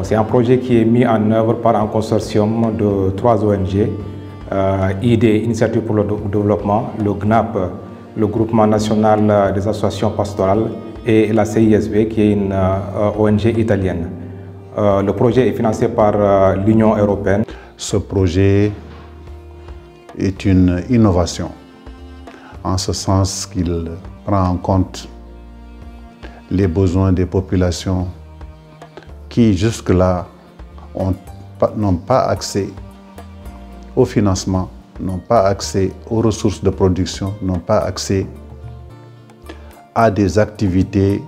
C'est un projet qui est mis en œuvre par un consortium de 3 ONG, ID, Initiative pour le Développement, le GNAP, le Groupement National des Associations Pastorales, et la CISV, qui est une ONG italienne. Le projet est financé par l'Union européenne. Ce projet est une innovation, en ce sens qu'il prend en compte les besoins des populations qui jusque-là n'ont pas accès au financement, n'ont pas accès aux ressources de production, n'ont pas accès à des activités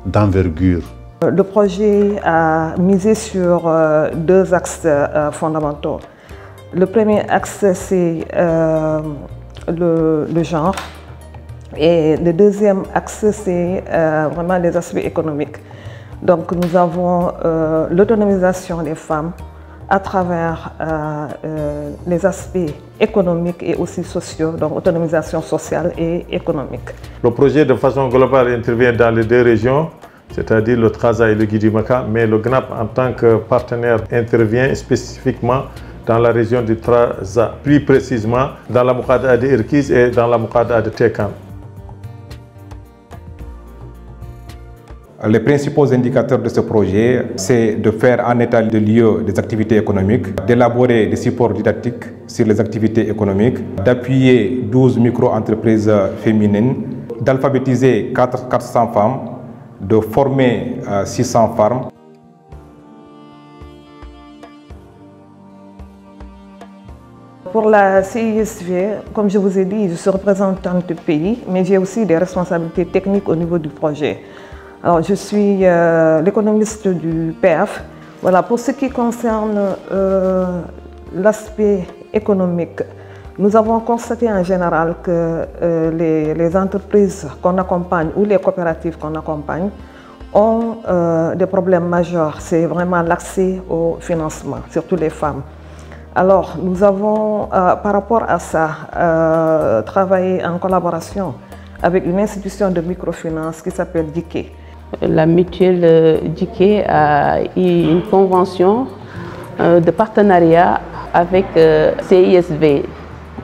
d'envergure. Le projet a misé sur 2 axes fondamentaux. Le premier axe, c'est le genre, et le deuxième axe, c'est vraiment les aspects économiques. Donc nous avons l'autonomisation des femmes à travers les aspects économiques et aussi sociaux, donc autonomisation sociale et économique. Le projet de façon globale intervient dans les 2 régions, c'est-à-dire le Trarza et le Guidimaka, mais le GNAP en tant que partenaire intervient spécifiquement dans la région du Trarza, plus précisément dans la Moukada de Irkiz et dans la Moukada de Tekan. Les principaux indicateurs de ce projet, c'est de faire un état de lieu des activités économiques, d'élaborer des supports didactiques sur les activités économiques, d'appuyer 12 micro-entreprises féminines, d'alphabétiser 400 femmes, de former 600 femmes. Pour la CISV, comme je vous ai dit, je suis représentante du pays, mais j'ai aussi des responsabilités techniques au niveau du projet. Alors, je suis l'économiste du PF. Voilà, pour ce qui concerne l'aspect économique, nous avons constaté en général que les entreprises qu'on accompagne ou les coopératives qu'on accompagne ont des problèmes majeurs. C'est vraiment l'accès au financement, surtout les femmes. Alors, nous avons, par rapport à ça, travaillé en collaboration avec une institution de microfinance qui s'appelle DIKE. La mutuelle DIKE a eu une convention de partenariat avec CISV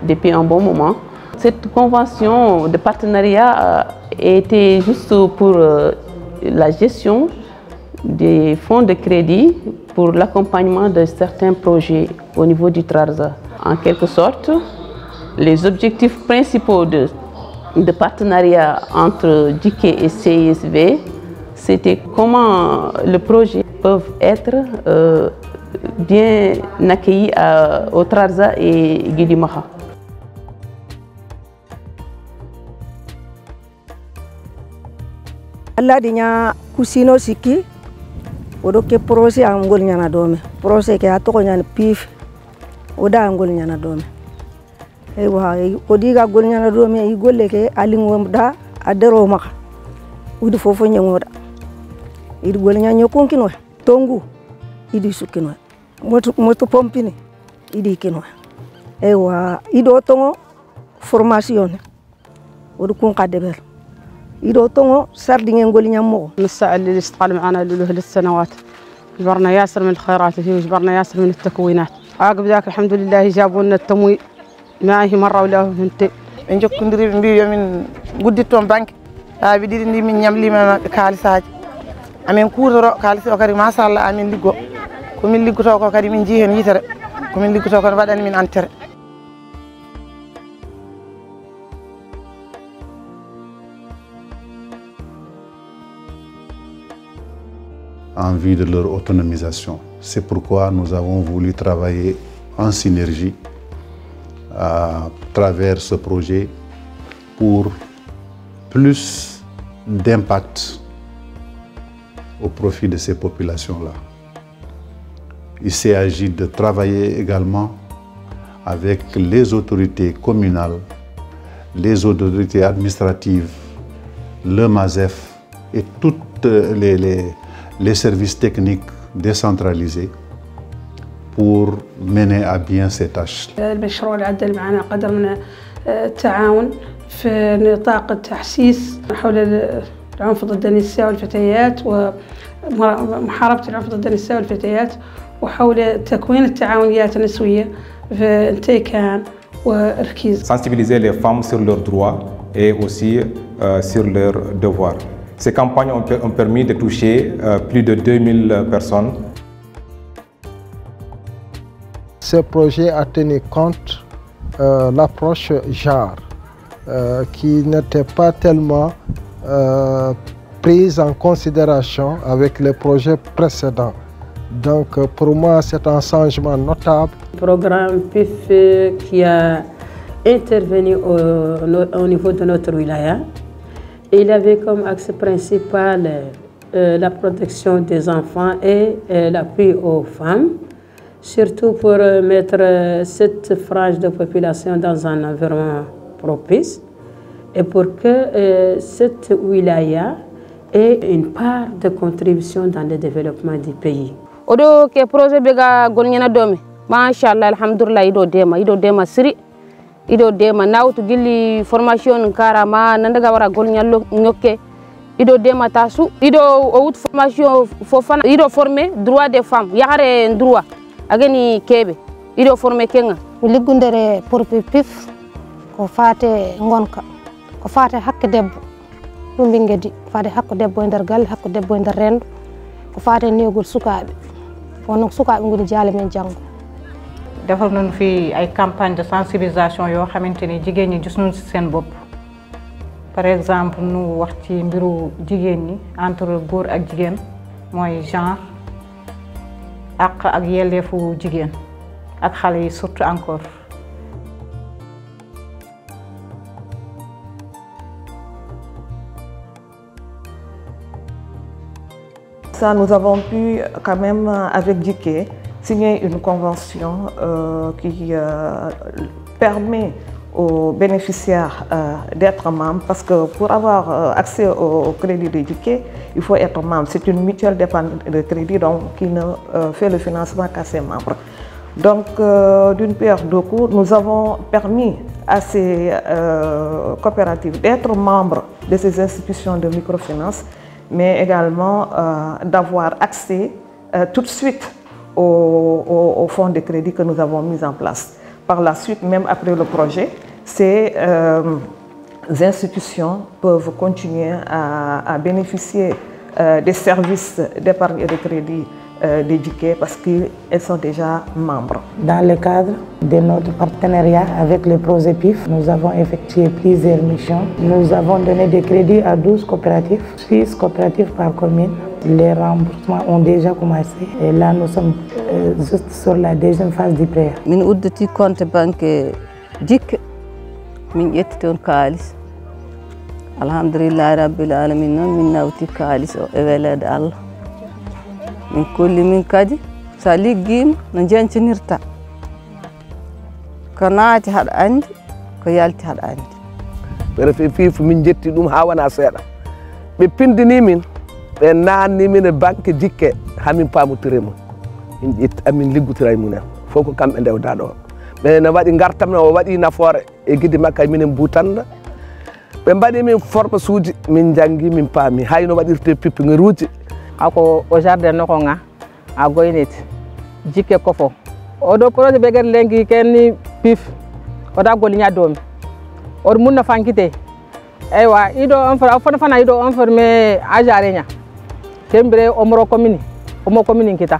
depuis un bon moment. Cette convention de partenariat était juste pour la gestion des fonds de crédit pour l'accompagnement de certains projets au niveau du Trarza. En quelque sorte, les objectifs principaux de partenariat entre DIKE et CISV, c'était comment le projet peut être bien accueilli au Trarza et Guidimaka. Allah dinya kusino siki odo ke projet angol nyana dome projet ke atoko nyana pif oda angol nyana dome e wa odiga gol nyana dome e golle ke alingom da adero maka udu fofo nyangoda idi gol nyanya konkino tongu idi sukino moto pompini idi kino e wa ido tongo formation odu kun kadebel إذا تونو سردين يقول يمو. نسأل اللي اشتغل معنا له للسنوات جبرنا ياسر من الخيرات وجبرنا ياسر من التكوينات. عقب ذاك الحمد لله جابوا لنا التمويل معي مرة ولا هنتي. إن جو كندري بيو من قدتهم بنك بدي من يملي ما كالساج. أمين كورو كالس وكاري ما شاء الله أمين ليجو. كمين ليجو تاو كاري من جهة نيتر. كمين ليجو تاو كاري بعدين من أنتر. En vue de leur autonomisation. C'est pourquoi nous avons voulu travailler en synergie à travers ce projet pour plus d'impact au profit de ces populations-là. Il s'agit de travailler également avec les autorités communales, les autorités administratives, le MASEF et toutes les services techniques décentralisés pour mener à bien ces tâches. المشروع اللي عدل معنا قدر من التعاون في نطاق التحسيس حول العنف ضد النساء والفتيات محاربة العنف ضد النساء والفتيات وحول تكوين التعاونيات النسوية في انتيكان وركيز. Sensibiliser les femmes sur leurs droits et aussi sur leurs devoirs. Ces campagnes ont permis de toucher plus de 2000 personnes. Ce projet a tenu compte l'approche genre qui n'était pas tellement prise en considération avec les projets précédents. Donc pour moi c'est un changement notable. Le programme PIF qui a intervenu au niveau de notre wilaya, il avait comme axe principal la protection des enfants et l'appui aux femmes, surtout pour mettre cette frange de population dans un environnement propice et pour que cette wilaya ait une part de contribution dans le développement du pays. Odo ke projet bega golnyana domi machallah alhamdulillah ido dema siri ido dema nawtu gilli formation karama nandaga wara golnyallo nyokke ido dema tasu ido out formation fofana ido former droit des femmes yare droit agani kebe ido former kenga liggundere pour PIF ko fate ngonka ko fate hakke debbo dum bingedi fate hakko debbo e der galle hakko debbo e der rendo ko fate negol sukabe wono sukabe ngoni jale men jango defal nañu fi ay campagne de sensibilisation yo xamanteni jigéen ñi gis nañu ci seen bopp par exemple nu wax ci mbiru jigéen ñi entre góor ak jigéen mooy genre ak yelleefu jigéen ak xale yi surtout encore. Ça, nous avons pu quand même avec Djiké signer une convention qui permet aux bénéficiaires d'être membres, parce que pour avoir accès au crédit de Djiké, il faut être membre. C'est une mutuelle de crédit donc, qui ne fait le financement qu'à ses membres. Donc, d'une pierre deux coups, nous avons permis à ces coopératives d'être membres de ces institutions de microfinance, mais également d'avoir accès tout de suite au fonds de crédit que nous avons mis en place. Par la suite, même après le projet, ces institutions peuvent continuer à bénéficier des services d'épargne et de crédit dédiés parce qu'elles sont déjà membres. Dans le cadre de notre partenariat avec le projet PIF, nous avons effectué plusieurs missions. Nous avons donné des crédits à 12 coopératives, 6 coopératives par commune. Les remboursements ont déjà commencé et là nous sommes juste sur la deuxième phase du prêt. Min udditi compte banque Djiké min ƴetti on kaalis alhamdulillahi rabbil alamin noon min nawti kaalis o e welede Allah min kolli min kadi sa liggima no jancinirta ko naati haɗa andi ko yalti haɗa andi ɓeɗe fiifu min jetti ɗum ha wona seeɗa ɓe pindini min ɓe nanni min e banque Djiké hamin pamotirema min ƴetti amin liggotira e munen fof ko kamɓe ndewda ɗo ɓe ne waɗi gartam o waɗi nafoore e guide makka minen Boutanda ɓe mbaɗi min forme suuji min janggi min paami hayno waɗirte pipingeruji ako o jardin nokonga a goyneti Djiké kofo oɗo projet ɓe gueɗe lenki kenni PIF oɗa golliña domi oɗo munna fankite eywa iɗo fota fana iɗo informé ajareña tembire omoro commune kita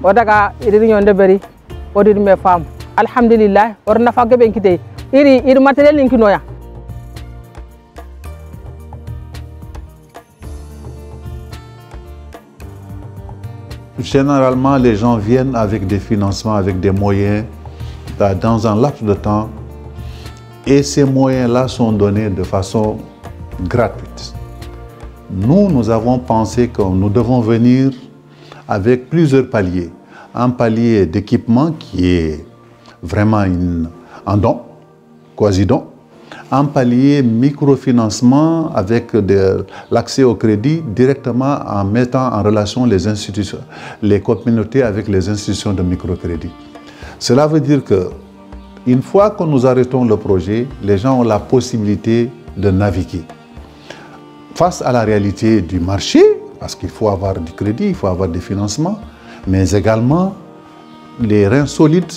o daga iɗi réunion ndeɓeri oɗiɗi me femme alhamdulillah oɗo nafa keɓe kite iri matériel ninkinoya. Généralement, les gens viennent avec des financements, avec des moyens dans un laps de temps et ces moyens-là sont donnés de façon gratuite. Nous avons pensé que nous devons venir avec plusieurs paliers. Un palier d'équipement qui est vraiment un don, quasi-don. Un palier microfinancement avec l'accès au crédit directement en mettant en relation les institutions, les communautés avec les institutions de microcrédit. Cela veut dire que une fois que nous arrêtons le projet, les gens ont la possibilité de naviguer. Face à la réalité du marché, parce qu'il faut avoir du crédit, il faut avoir des financements, mais également les reins solides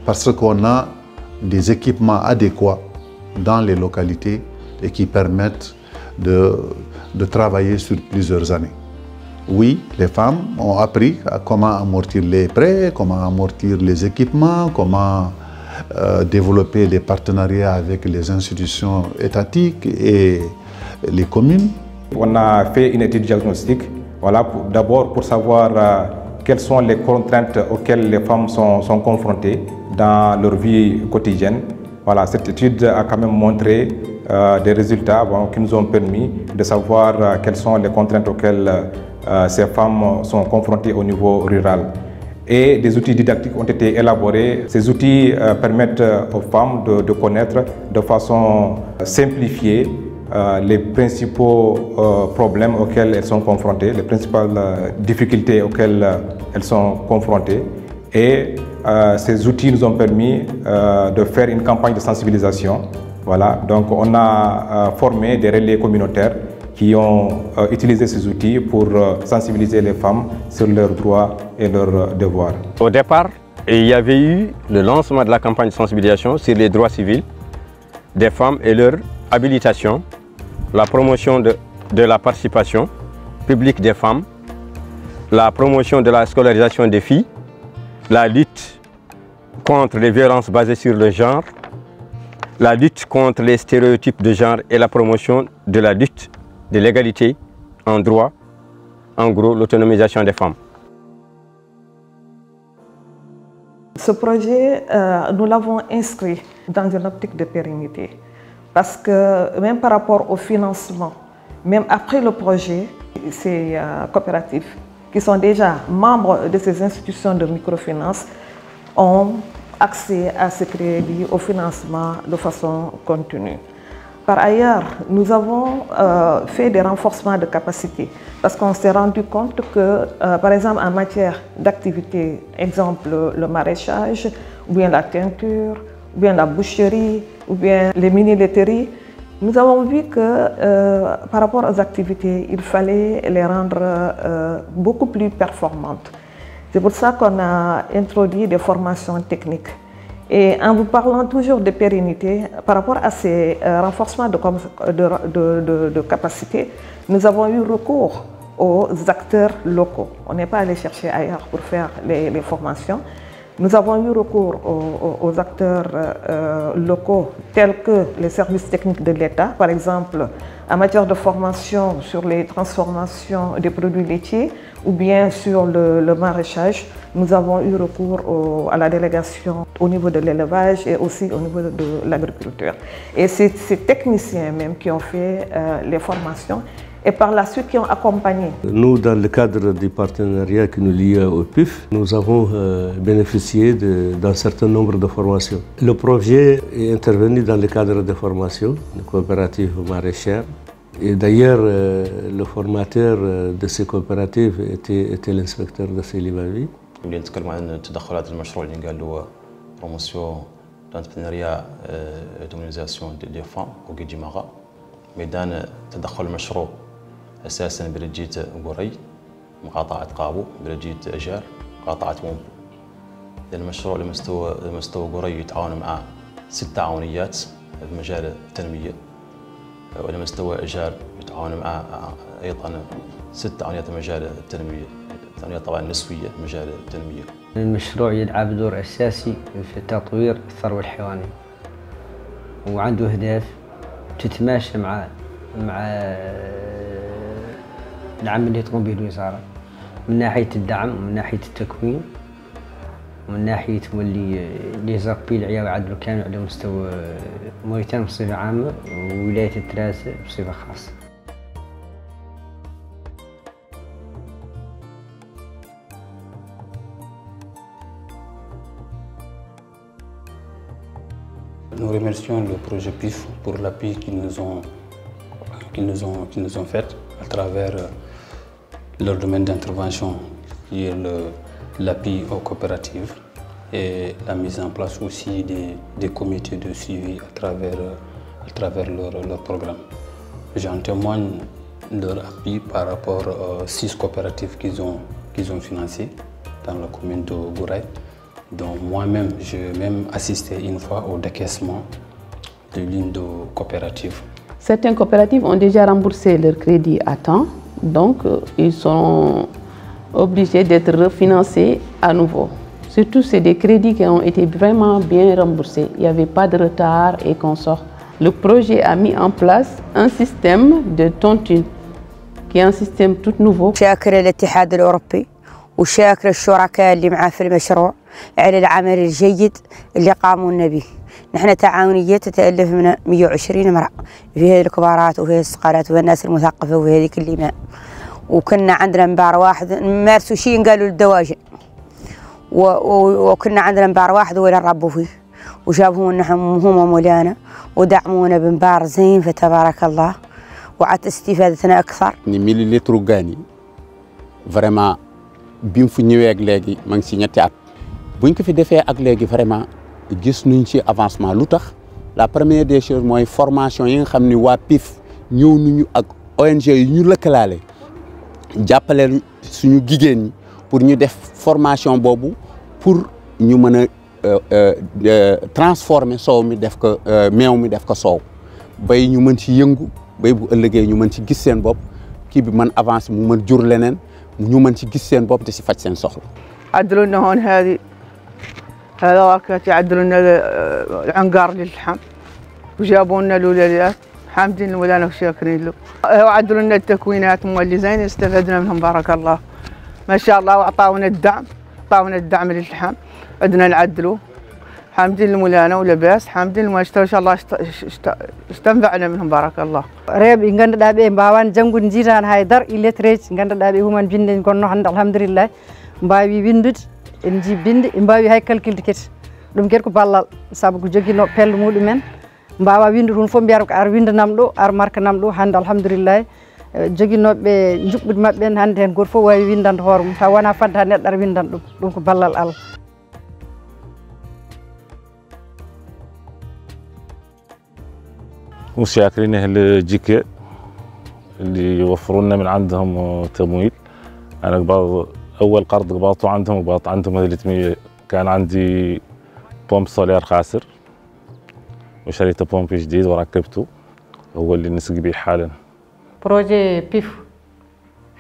parce qu'on a des équipements adéquats dans les localités et qui permettent de travailler sur plusieurs années. Oui, les femmes ont appris comment amortir les prêts, comment amortir les équipements, comment développer des partenariats avec les institutions étatiques et les communes. On a fait une étude diagnostique, voilà, d'abord pour savoir quelles sont les contraintes auxquelles les femmes sont confrontées dans leur vie quotidienne. Voilà, cette étude a quand même montré des résultats qui nous ont permis de savoir quelles sont les contraintes auxquelles ces femmes sont confrontées au niveau rural. Et des outils didactiques ont été élaborés. Ces outils permettent aux femmes de connaître de façon simplifiée les principaux problèmes auxquels elles sont confrontées, les principales difficultés auxquelles elles sont confrontées. Et ces outils nous ont permis de faire une campagne de sensibilisation. Voilà. Donc on a formé des relais communautaires qui ont utilisé ces outils pour sensibiliser les femmes sur leurs droits et leurs devoirs. Au départ, il y avait eu le lancement de la campagne de sensibilisation sur les droits civils des femmes et leur habilitation, la promotion de la participation publique des femmes, la promotion de la scolarisation des filles, la lutte contre les violences basées sur le genre, la lutte contre les stéréotypes de genre et la promotion de la lutte de l'égalité en droit, en gros l'autonomisation des femmes. Ce projet, nous l'avons inscrit dans une optique de pérennité parce que même par rapport au financement, même après le projet, ces coopératives qui sont déjà membres de ces institutions de microfinance ont accès à ces crédits, au financement de façon continue. Par ailleurs, nous avons fait des renforcements de capacité parce qu'on s'est rendu compte que, par exemple, en matière d'activité, exemple le maraîchage, ou bien la teinture, ou bien la boucherie, ou bien les mini-laiteries, nous avons vu que par rapport aux activités, il fallait les rendre beaucoup plus performantes. C'est pour ça qu'on a introduit des formations techniques. Et en vous parlant toujours de pérennité, par rapport à ces renforcements de capacité, nous avons eu recours aux acteurs locaux. On n'est pas allé chercher ailleurs pour faire les formations. Nous avons eu recours aux acteurs locaux tels que les services techniques de l'État, par exemple en matière de formation sur les transformations des produits laitiers ou bien sur le maraîchage. Nous avons eu recours à la délégation au niveau de l'élevage et aussi au niveau de l'agriculture. Et c'est ces techniciens même qui ont fait les formations et par la suite qui ont accompagné. Nous, dans le cadre du partenariat qui nous lie au PIF, nous avons bénéficié d'un certain nombre de formations. Le projet est intervenu dans le cadre de formations, de coopératives maraîchères. Et d'ailleurs, le formateur de ces coopératives était l'inspecteur de Célibavi. اللي نتكلم عن تدخلات المشروع اللي قال له بروموسيون دانتبرنيريا دومينيزاسيون دي فام وكيجي ماغا ميدان تدخل المشروع اساسا برجيت قري مقاطعه قابو برجيت اجار مقاطعه مومبو. المشروع لمستوى قري يتعاون مع 6 تعاونيات في مجال التنميه ولمستوى اجار يتعاون مع ايضا 6 تعاونيات في مجال التنميه. طبعا نسوية في مجال التنمية. المشروع يلعب دور أساسي في تطوير الثروة الحيوانية وعنده أهداف تتماشى مع العمل اللي تقوم به الوزارة من ناحية الدعم ومن ناحية التكوين ومن ناحية تولي لي زابيل يعدلوا كامل على مستوى موريتانيا بصفة عامة وولاية التراسة بصفة خاصة. Nous remercions le projet PIF pour l'appui qu'ils nous ont fait à travers leur domaine d'intervention qui est l'appui aux coopératives et la mise en place aussi des comités de suivi à travers leur programme. J'en témoigne leur appui par rapport aux 6 coopératives qu'ils ont financées dans la commune de Gouraye. Donc moi-même, j'ai même assisté une fois au décaissement de l'une de coopératives. Certaines coopératives ont déjà remboursé leur crédit à temps, donc ils sont obligés d'être refinancés à nouveau. Surtout, c'est des crédits qui ont été vraiment bien remboursés. Il n'y avait pas de retard et consorts. Le projet a mis en place un système de tontine, qui est un système tout nouveau. شاكر الاتحاد الأوروبي وشاكر الشركاء اللي معاه في المشروع على العمل الجيد اللي قاموا به. نحن تعاونية تتألف من 120 امرأة في هذه الكبارات وفي الصقالات وفي الناس المثقفة وفي هذه كلها. وكنا عندنا مبار واحد مارسوا شيء قالوا للدواجن وكنا عندنا مبار واحد ولا نربوا فيه وجابهم نحن هم مولانا ودعمونا بمبار زين فتبارك الله وعاد استفادتنا أكثر. ملي لترو غاني vraiment bi mu fi ñëwee ak léegi ma ngi si ñetti at buñ ko fi defee ak léegi vraiment gis nuñ ci avancement lu tax la première des choses mooy formation yi nga xam ni waa PIF ñëw nañu ak ONG yi ñu lëkkalaale jàppale suñu jigéen ñi pour ñu def formation boobu pour ñu mën a transformer soow mi def ko meew mi def ko soow bay ñu mën ci yëngu bay bu ëllëgee ñu mën ci gis seen bopp kii bi mën avancer mu mën jur leneen ñu mën ci gis seen bopp te si faj seen soxla. عدلوا لنا هون هذا واكات يعدلوا لنا العنقار للحم وجابوا لنا الولادات حامدين ولانا وشاكرين له. وعدلوا لنا التكوينات مولي زين استفدنا منهم بارك الله ما شاء الله واعطاونا الدعم للحم عدنا نعدلوا حامدين لمولانا ولباس حامدين ما شاء الله استنفعنا منهم بارك الله. ريب إنغان دابي باوان جنگون جيران هايدر إليتريج إنغان دابي هما بيندين كونو حمد الحمد لله مباوي بيندد إنجي بيند مباوي هاي كالكيل تكت دم كيركو بالال سابقو جوغي نو بيل مودمن مباوا بيند رون فو مبيارو ار بيند نامدو ار مارك نامدو حمد الحمد لله jogi noɓe juɓɓude maɓɓe en hannde hen goto fof wawi windande hoore mum taw wona fadde ha neɗɗo ara windan ɗum ko ballal Allah. وشاكرين أهل جيكي اللي يوفروا لنا من عندهم تمويل. أنا أول قرض قبضته عندهم وقبضت عندهم هذه كان عندي بومب سولير خاسر وشريت بومب جديد وركبته هو اللي نسق بيه حالا. projet PIF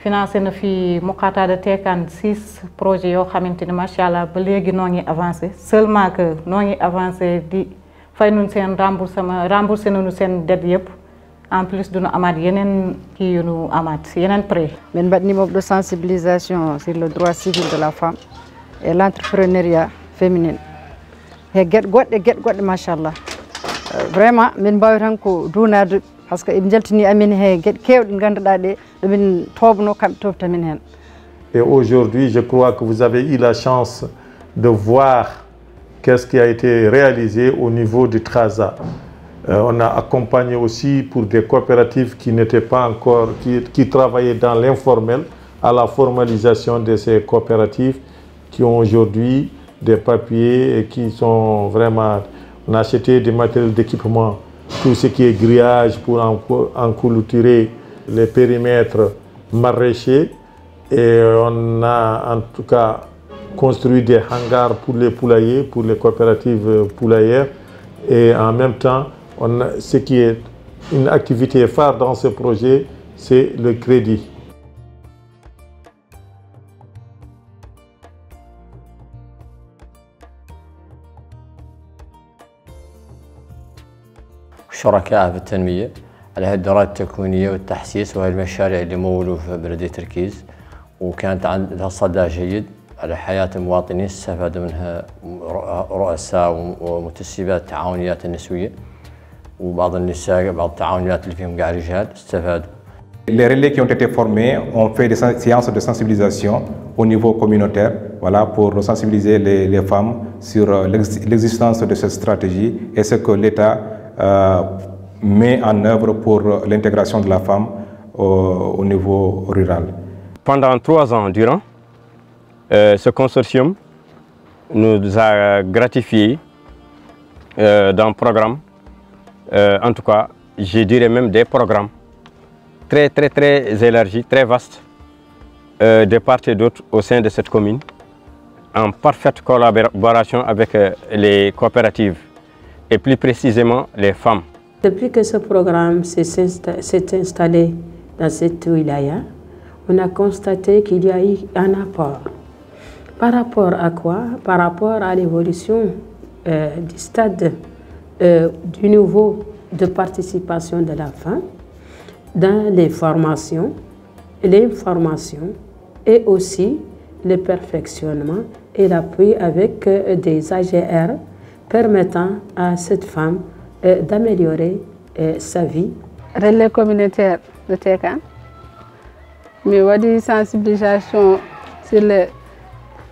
financé na fi Muqatada Tekan 6 projets yoo xamante ni macha allah ba léegi noo ngi avancé seulement que noo ngi avancé di fay nañu seen remboursé nañu seen dette yëpp en plus du ñu amaat yeneen kii yu ñu amaat yeneen prêt. min mbaɗni moɓe de sensibilisation sur le droit civil de la femme et l'entrepreneuriat féminin he gueɗe goɗɗe machallah vraiment min mbawi tan ko duunade parce que eɓe jaltini amin he gueɗe kewɗe ganduɗa ɗe ɗomin tobno kamɓe tobtamin hen. Et aujourd'hui, je crois que vous avez eu la chance de voir qu'est-ce qui a été réalisé au niveau du TRASA. On a accompagné aussi pour des coopératives qui n'étaient pas encore, qui travaillaient dans l'informel, à la formalisation de ces coopératives qui ont aujourd'hui des papiers et qui sont vraiment... On a acheté des matériels d'équipement, tout ce qui est grillage pour enclôturer les périmètres maraîchers. Et on a en tout cas construit des hangars pour les poulaillers, pour les coopératives poulaillères. Et en même temps, ce qui est une activité phare dans ce projet, c'est le crédit. شركاء في التنمية على هذه الدورات التكوينية والتحسيس وهذه المشاريع اللي مولوا في بلدية تركيز وكانت عندها صدى جيد على حياة المواطنين استفاد منها رؤساء ومتسبات التعاونيات النسوية وبعض النساء بعض التعاونيات اللي فيهم قاع رجال استفادوا. Les relais qui ont été formés ont fait des séances de sensibilisation au niveau communautaire, voilà, pour sensibiliser les femmes sur l'existence de cette stratégie et ce que l'État met en œuvre pour l'intégration de la femme au niveau rural. Pendant 3 ans durant, ce consortium nous a gratifié d'un programme, en tout cas, je dirais même des programmes très élargie, très vaste, de part et d'autre au sein de cette commune, en parfaite collaboration avec les coopératives et plus précisément les femmes. Depuis que ce programme s'est installé dans cette wilaya, on a constaté qu'il y a eu un apport. Par rapport à quoi? Par rapport à l'évolution du stade du niveau de participation de la femme dans les formations, l'information et aussi le perfectionnement et l'appui avec des AGR permettant à cette femme d'améliorer sa vie. Relais communautaire de Tekan, mais on a une sensibilisation sur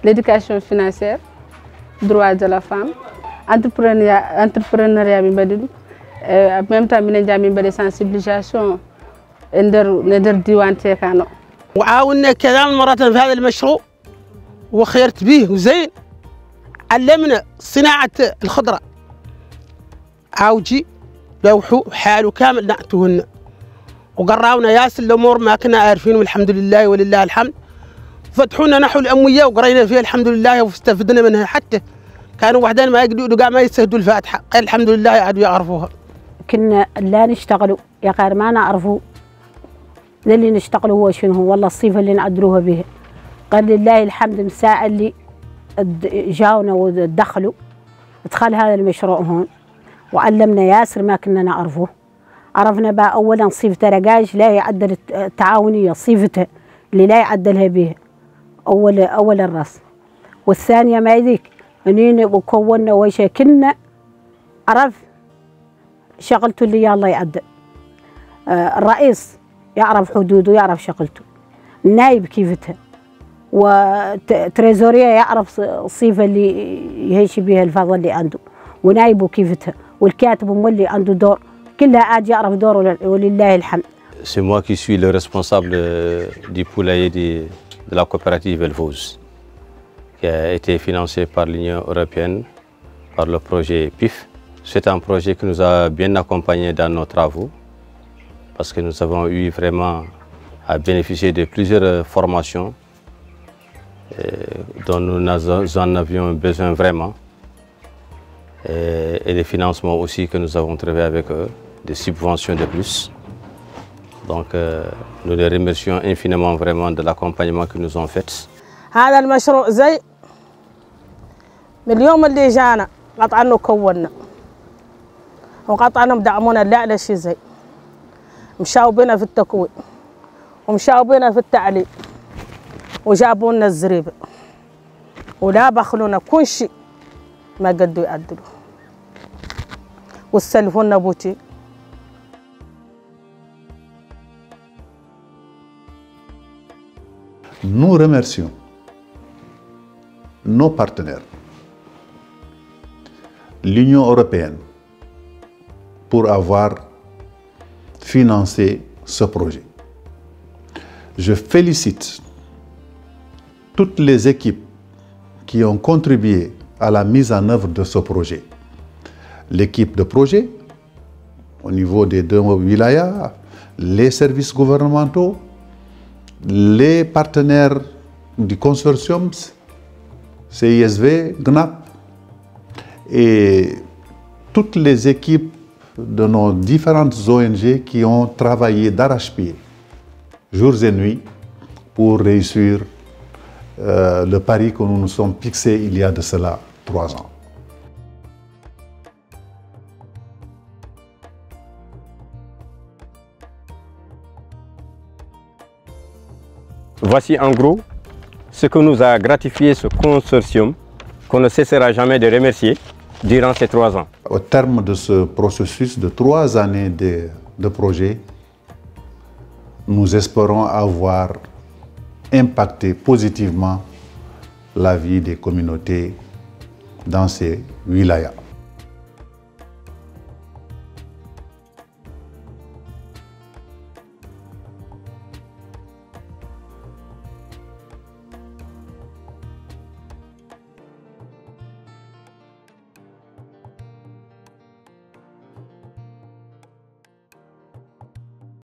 l'éducation financière, droit de la femme, entrepreneuriat, en même temps, on a une sensibilisation ندر ديوان تيكانو. وعاوننا كذا مرة في هذا المشروع وخيرت به وزين. علمنا صناعة الخضرة. عاوجي لوحو حاله كامل نعتوهن. وقراونا ياس الأمور ما كنا عارفين والحمد لله ولله الحمد. فتحونا نحو الأموية وقرينا فيها الحمد لله واستفدنا منها حتى كانوا وحدين ما يقدروا قاع ما يستهدوا الفاتحة. قال الحمد لله قعدوا يعرفوها. كنا لا نشتغلوا يا غير ما نعرفوا اللي نشتغلوا هو شنو هو والله الصفة اللي نعدلوها به. قال لله الحمد مساء اللي جاونا ودخلوا دخل هذا المشروع هون وعلمنا ياسر ما كنا نعرفه. عرفنا بقى اولا صفة رقاج لا يعدل التعاونية صفتها اللي لا يعدلها به اول الراس. والثانية ما يذيك انين وكونا وشكلنا عرف شغلته اللي يلا يعدل. الرئيس يعرف حدوده ويعرف شغلته. النايب كيفتها. وتريزوريا يعرف الصفة اللي يهيش بها الفضل اللي عنده. ونايبه كيفتها. والكاتب مولي عنده دور. كلها عاد يعرف دوره ولله الحمد. C'est moi qui suis le responsable du poulailler de la coopérative Elvose, qui a été financé par l'Union européenne, par le projet PIF. C'est un projet qui nous a bien accompagnés dans nos travaux, parce que nous avons eu vraiment à bénéficier de plusieurs formations dont nous en avions besoin vraiment, et des financements aussi que nous avons trouvé avec eux, des subventions de plus. Donc nous les remercions infiniment vraiment de l'accompagnement qu'ils nous ont fait. هذا المشروع زي من اليوم اللي جانا قطعنا وكونا وقطعنا بدعمونا لا على شيء زي مشاو بنا في التكوين ومشاو بنا في التعليم وجابوا لنا الزريبه ولا بخلونا كل شيء ما قدوا يعدلوا واستلفوا لنا بوتي. Nous remercions nos partenaires, l'Union européenne, pour avoir financé ce projet. Je félicite toutes les équipes qui ont contribué à la mise en œuvre de ce projet. L'équipe de projet, au niveau des deux wilayas, les services gouvernementaux, les partenaires du consortium, CISV, GNAP, et toutes les équipes de nos différentes ONG qui ont travaillé d'arrache-pied, jours et nuits, pour réussir le pari que nous nous sommes fixés il y a de cela 3 ans. Voici en gros ce que nous a gratifié ce consortium qu'on ne cessera jamais de remercier durant ces 3 ans. Au terme de ce processus de 3 années de projet, nous espérons avoir impacté positivement la vie des communautés dans ces wilayas.